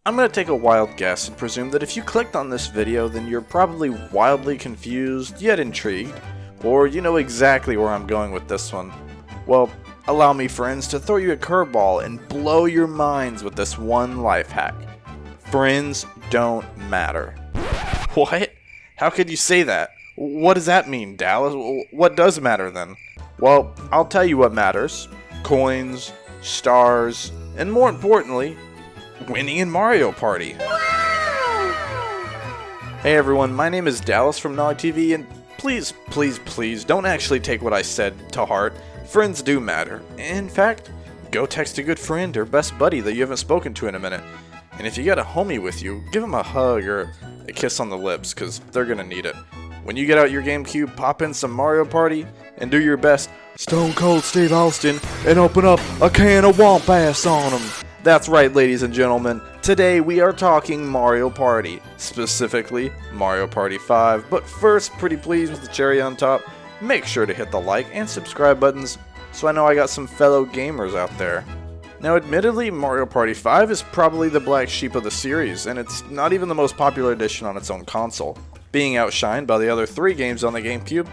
I'm going to take a wild guess and presume that if you clicked on this video, then you're probably wildly confused, yet intrigued, or you know exactly where I'm going with this one. Well, allow me, friends, to throw you a curveball and blow your minds with this one life hack. Friends don't matter. What? How could you say that? What does that mean, Dallas? What does matter then? Well, I'll tell you what matters. Coins, stars, and more importantly, winning in Mario Party. Hey everyone, my name is Dallas from NoggTV, and please don't actually take what I said to heart. Friends do matter. In fact, go text a good friend or best buddy that you haven't spoken to in a minute. And if you got a homie with you, give them a hug or a kiss on the lips, because they're gonna need it. When you get out your Gamecube, pop in some Mario Party, and do your best Stone Cold Steve Austin and open up a can of Womp Ass on them. That's right, ladies and gentlemen. Today we are talking Mario Party, specifically Mario Party 5. But first, pretty please with the cherry on top, make sure to hit the like and subscribe buttons so I know I got some fellow gamers out there. Now admittedly, Mario Party 5 is probably the black sheep of the series, and it's not even the most popular edition on its own console, being outshined by the other 3 games on the Gamecube.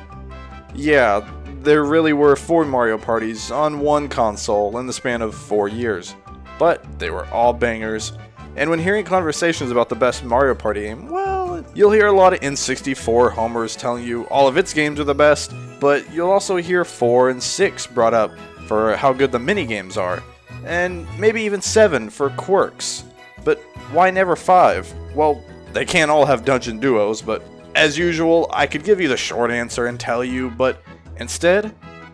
Yeah, there really were 4 Mario Parties on one console in the span of 4 years. But they were all bangers, and when hearing conversations about the best Mario Party game, well, you'll hear a lot of N64 homers telling you all of its games are the best, but you'll also hear 4 and 6 brought up for how good the minigames are, and maybe even 7 for quirks. But why never 5? Well, they can't all have dungeon duos, but as usual, I could give you the short answer and tell you, but instead,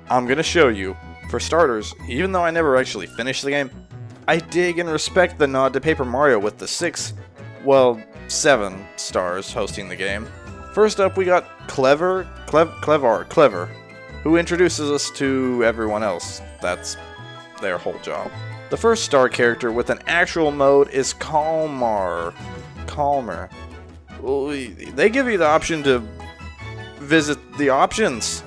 I'm gonna show you. For starters, even though I never actually finished the game, I dig and respect the nod to Paper Mario with the 7 stars hosting the game. First up, we got Clever, who introduces us to everyone else. That's their whole job. The first star character with an actual mode is Calmer. Well, they give you the option to visit the options.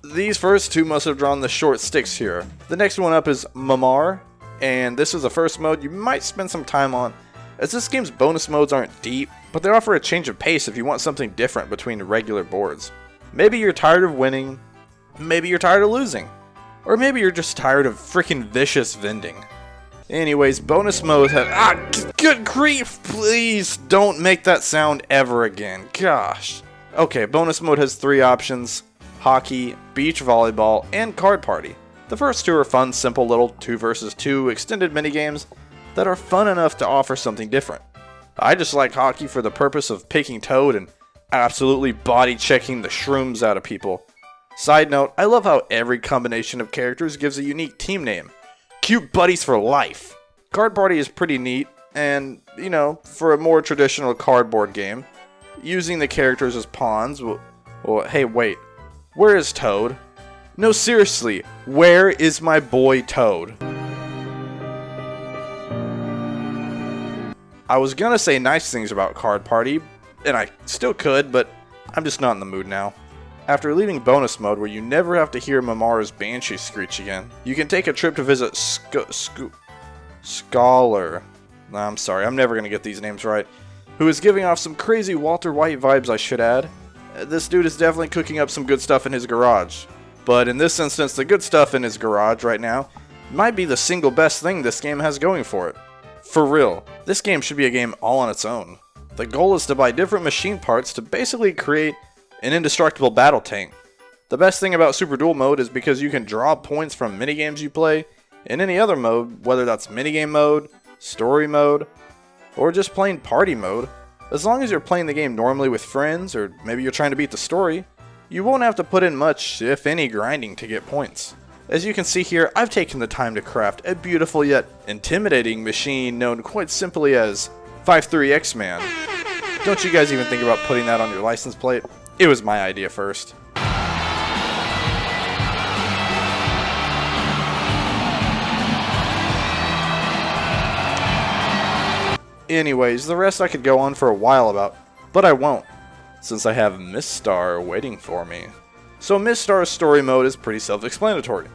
These first 2 must have drawn the short sticks here. The next one up is Mamar, and this is the first mode you might spend some time on, as this game's bonus modes aren't deep, but they offer a change of pace if you want something different between regular boards. Maybe you're tired of winning, maybe you're tired of losing, or maybe you're just tired of freaking vicious vending. Anyways, bonus modes have— good grief, please don't make that sound ever again, gosh. Okay, bonus mode has 3 options: hockey, beach volleyball, and card party. The first 2 are fun, simple little 2 versus 2 extended minigames that are fun enough to offer something different. I just like hockey for the purpose of picking Toad and absolutely body checking the shrooms out of people. Side note, I love how every combination of characters gives a unique team name. Cute buddies for life. Card party is pretty neat, and, you know, for a more traditional cardboard game, using the characters as pawns well, hey wait, where is Toad? No, seriously, where is my boy Toad? I was gonna say nice things about Card Party, and I still could, but I'm just not in the mood now. After leaving bonus mode, where you never have to hear Mamara's Banshee screech again, you can take a trip to visit Scholar. I'm sorry, I'm never gonna get these names right. Who is giving off some crazy Walter White vibes, I should add. This dude is definitely cooking up some good stuff in his garage. But in this instance, the good stuff in his garage right now might be the single best thing this game has going for it. For real, this game should be a game all on its own. The goal is to buy different machine parts to basically create an indestructible battle tank. The best thing about Super Duel mode is because you can draw points from minigames you play in any other mode, whether that's minigame mode, story mode, or just plain party mode. As long as you're playing the game normally with friends, or maybe you're trying to beat the story, you won't have to put in much, if any, grinding to get points. As you can see here, I've taken the time to craft a beautiful yet intimidating machine known quite simply as 53X-Man. Don't you guys even think about putting that on your license plate? It was my idea first. Anyways, the rest I could go on for a while about, but I won't, since I have Miss Star waiting for me. So Miss Star's story mode is pretty self-explanatory.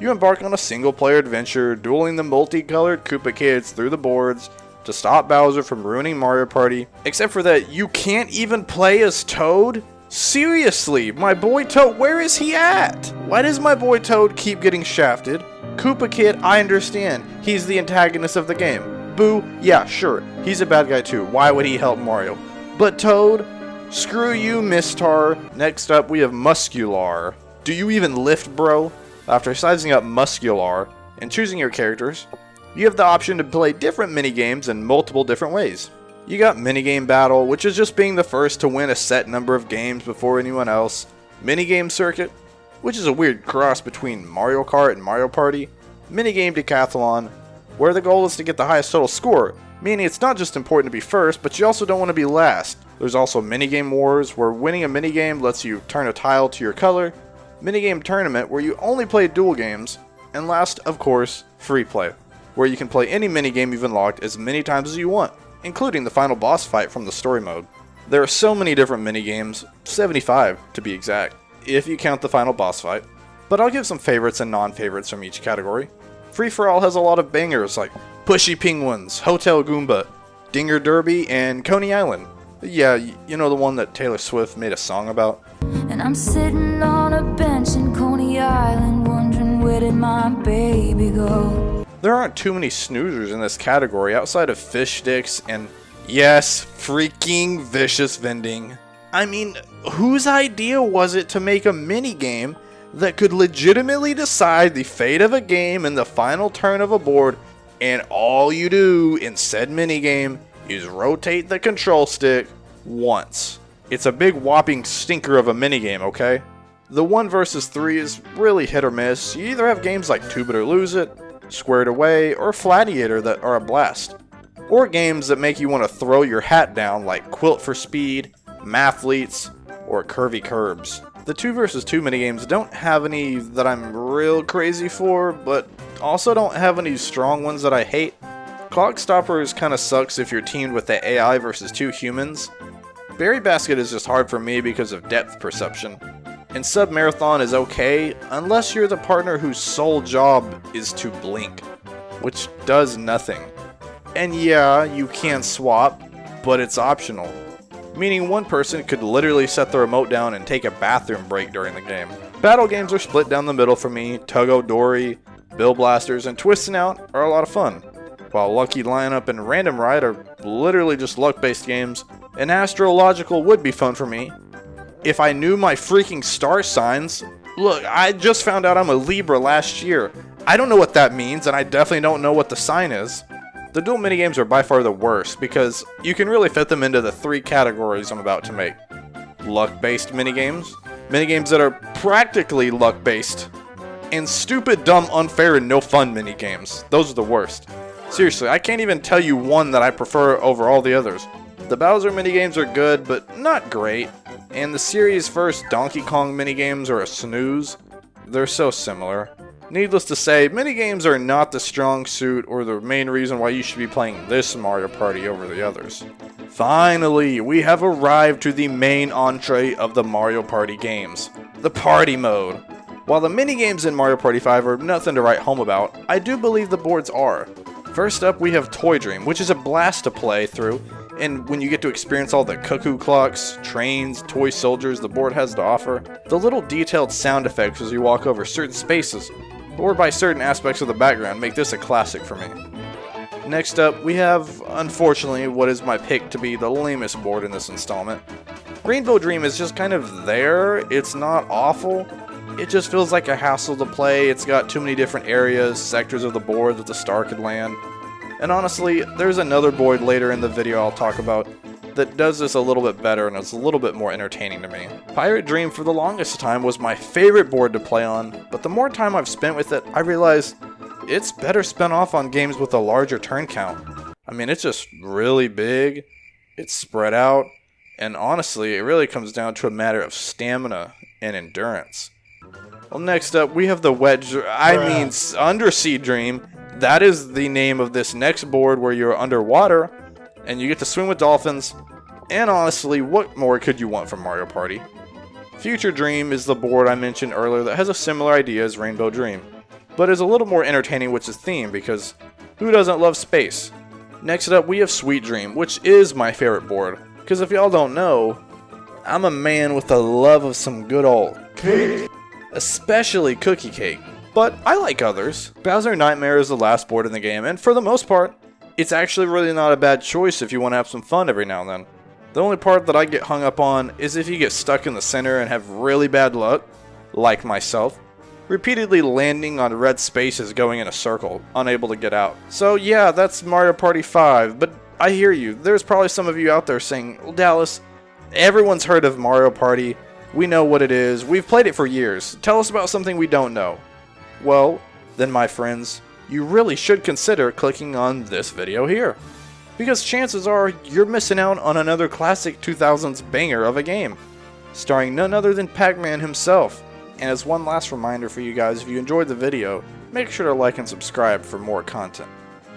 You embark on a single-player adventure, dueling the multicolored Koopa kids through the boards, to stop Bowser from ruining Mario Party, except for that you can't even play as Toad? Seriously, my boy Toad, where is he at? Why does my boy Toad keep getting shafted? Koopa Kid, I understand, he's the antagonist of the game. Boo, yeah, sure, he's a bad guy too, why would he help Mario? But Toad, screw you, Mistar. Next up, we have Muscular. Do you even lift, bro? After sizing up Muscular and choosing your characters, you have the option to play different minigames in multiple different ways. You got Minigame Battle, which is just being the first to win a set number of games before anyone else. Minigame Circuit, which is a weird cross between Mario Kart and Mario Party. Minigame Decathlon, where the goal is to get the highest total score, meaning it's not just important to be first, but you also don't want to be last. There's also Minigame Wars, where winning a minigame lets you turn a tile to your color. Minigame Tournament, where you only play duel games. And last, of course, Free Play, where you can play any minigame you've unlocked as many times as you want, including the final boss fight from the story mode. There are so many different minigames, 75 to be exact, if you count the final boss fight, but I'll give some favorites and non-favorites from each category. Free For All has a lot of bangers like Pushy Penguins, Hotel Goomba, Dinger Derby, and Coney Island. Yeah, you know the one that Taylor Swift made a song about? And I'm sitting on a bench in Coney Island wondering where did my baby go. There aren't too many snoozers in this category outside of fish sticks and, yes, freaking vicious vending. I mean, whose idea was it to make a minigame that could legitimately decide the fate of a game in the final turn of a board, and all you do in said minigame is rotate the control stick once? It's a big whopping stinker of a minigame, okay? The 1 versus 3 is really hit or miss. You either have games like 2-Bit or Lose It, Squared Away, or Fladiator that are a blast. Or games that make you want to throw your hat down like Quilt for Speed, Mathletes, or Curvy Curbs. The 2 versus 2 minigames don't have any that I'm real crazy for, but also don't have any strong ones that I hate. Clock Stoppers kinda sucks if you're teamed with the AI versus 2 humans. Berry Basket is just hard for me because of depth perception. And Sub Marathon is okay, unless you're the partner whose sole job is to blink, which does nothing. And yeah, you can swap, but it's optional. Meaning one person could literally set the remote down and take a bathroom break during the game. Battle games are split down the middle for me. Tug-O Dory, Bill Blasters, and Twistin' Out are a lot of fun. While Lucky Lineup and Random Ride are literally just luck-based games, and Astrological would be fun for me if I knew my freaking star signs. Look, I just found out I'm a Libra last year. I don't know what that means, and I definitely don't know what the sign is. The dual minigames are by far the worst, because you can really fit them into the 3 categories I'm about to make. Luck-based minigames, minigames that are practically luck-based, and stupid, dumb, unfair, and no fun minigames. Those are the worst. Seriously, I can't even tell you one that I prefer over all the others. The Bowser minigames are good, but not great, and the series' first Donkey Kong minigames are a snooze. They're so similar. Needless to say, minigames are not the strong suit or the main reason why you should be playing this Mario Party over the others. Finally, we have arrived to the main entree of the Mario Party games, the Party Mode. While the minigames in Mario Party 5 are nothing to write home about, I do believe the boards are. First up, we have Toy Dream, which is a blast to play through, and when you get to experience all the cuckoo clocks, trains, toy soldiers the board has to offer, the little detailed sound effects as you walk over certain spaces, or by certain aspects of the background, make this a classic for me. Next up, we have, unfortunately, what is my pick to be the lamest board in this installment. Rainbow Dream is just kind of there. It's not awful. It just feels like a hassle to play. It's got too many different areas, sectors of the board that the star could land. And honestly, there's another board later in the video I'll talk about that does this a little bit better and is a little bit more entertaining to me. Pirate Dream for the longest time was my favorite board to play on, but the more time I've spent with it, I realized it's better spent off on games with a larger turn count. I mean, it's just really big, it's spread out, and honestly, it really comes down to a matter of stamina and endurance. Well, next up, we have the Undersea Dream. That is the name of this next board where you're underwater, and you get to swim with dolphins, and honestly, what more could you want from Mario Party? Future Dream is the board I mentioned earlier that has a similar idea as Rainbow Dream, but is a little more entertaining with its theme, because who doesn't love space? Next up, we have Sweet Dream, which is my favorite board. Because if y'all don't know, I'm a man with a love of some good old cake. Especially cookie cake. But I like others. Bowser Nightmare is the last board in the game, and for the most part, it's actually really not a bad choice if you want to have some fun every now and then. The only part that I get hung up on is if you get stuck in the center and have really bad luck, like myself, repeatedly landing on red spaces going in a circle, unable to get out. So yeah, that's Mario Party 5, but I hear you. There's probably some of you out there saying, well, Dallas, everyone's heard of Mario Party. We know what it is. We've played it for years. Tell us about something we don't know. Well, then my friends, you really should consider clicking on this video here. Because chances are you're missing out on another classic 2000s banger of a game, starring none other than Pac-Man himself. And as one last reminder for you guys, if you enjoyed the video, make sure to like and subscribe for more content.